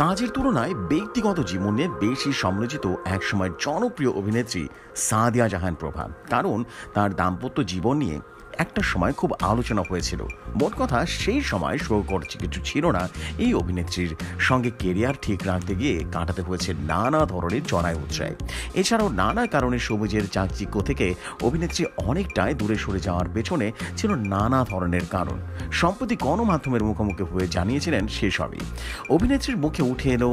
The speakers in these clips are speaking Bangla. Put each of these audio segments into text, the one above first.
কাজের তুলনায় ব্যক্তিগত জীবন নিয়ে বেশি সমালোচিত একসময় জনপ্রিয় অভিনেত্রী সাদিয়া জাহান প্রভা। কারণ তার দাম্পত্য জীবন নিয়ে একটা সময় খুব আলোচনা হয়েছিল। মোট কথা, সেই সময় শোকর কিছু ছিল না এই অভিনেত্রীর সঙ্গে কেরিয়ার ঠিক রাখতে গিয়ে কাটাতে হয়েছে নানা ধরনের চড়াই উৎরাই। এছাড়াও নানা কারণে সবুজের চাকচিক্য থেকে অভিনেত্রী অনেকটাই দূরে সরে যাওয়ার পেছনে ছিল নানা ধরনের কারণ। সম্প্রতি গণমাধ্যমের মুখোমুখি হয়ে জানিয়েছিলেন সেসবই। অভিনেত্রীর মুখে উঠে এলো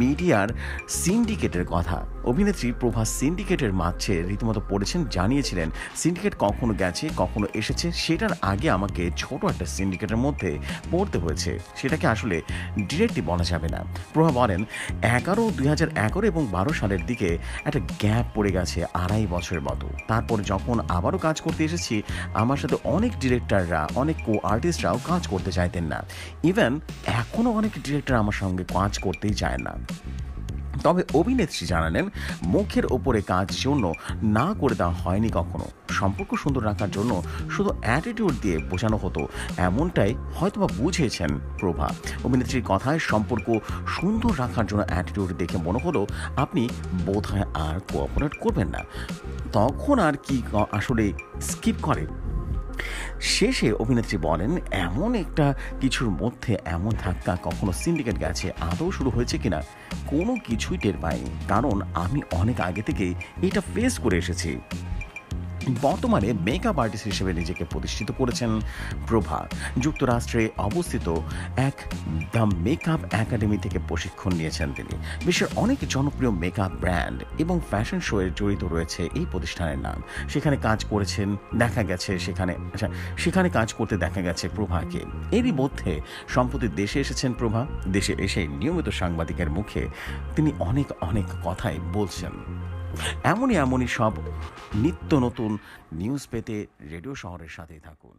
মিডিয়ার সিন্ডিকেটের কথা। অভিনেত্রী প্রভা সিন্ডিকেটের মাঝে রীতিমতো পড়েছেন, জানিয়েছিলেন সিন্ডিকেট কখনো গেছে কখনো এসেছে, সেটার আগে আমাকে ছোট একটা সিন্ডিকেটের মধ্যে পড়তে হয়েছে, সেটাকে আসলে ডিরেক্টলি বলা যাবে না। প্রভা বলেন, 2011 এবং 12 সালের দিকে একটা গ্যাপ পড়ে গেছে 2.5 বছরের মতো। তারপর যখন আবারও কাজ করতে এসেছি, আমার সাথে অনেক ডিরেক্টররা, অনেক কো আর্টিস্টরাও কাজ করতে চাইতেন না। ইভেন এখনও অনেক ডিরেক্টর আমার সঙ্গে কাজ করতেই চায় না। তবে অভিনেত্রী জানালেন, মুখের ওপরে কাজ জন্য না করে দেওয়া হয়নি কখনো। সম্পর্ক সুন্দর রাখার জন্য শুধু অ্যাটিটিউড দিয়ে বোঝানো হতো, এমনটাই হয়তোবা বুঝেছেন প্রভা। অভিনেত্রীর কথায় সম্পর্ক সুন্দর রাখার জন্য অ্যাটিটিউড দেখে মনে হলো আপনি বোধহয় আর কোঅপারেট করবেন না, তখন আর কি আসলে স্কিপ করে। শেষে অভিনেত্রী বলেন, এমন একটা কিছুর মধ্যে এমন ধাক্কা কখনো সিন্ডিকেট গেছে আদৌ শুরু হয়েছে কিনা কোনো কিছুই টের পাইনি, কারণ আমি অনেক আগে থেকেই এটা ফেস করে এসেছি। বর্তমানে মেকআপ আর্টিস্ট হিসেবে নিজেকে প্রতিষ্ঠিত করেছেন প্রভা। যুক্তরাষ্ট্রে অবস্থিত এক দ্য মেকআপ একাডেমি থেকে প্রশিক্ষণ নিয়েছেন তিনি। বিশ্বের অনেক জনপ্রিয় মেকআপ ব্র্যান্ড এবং ফ্যাশন শোয়ে জড়িত রয়েছে এই প্রতিষ্ঠানের নাম। সেখানে কাজ করেছেন দেখা গেছে, সেখানে কাজ করতে দেখা গেছে প্রভাকে। এরই মধ্যে সম্প্রতি দেশে এসেছেন প্রভা। দেশে এসে নিয়মিত সাংবাদিকের মুখে তিনি অনেক কথাই বলছেন। এমনই সব নিত্য নতুন নিউজ পেতে রেডিও শহরের সাথেই থাকুন।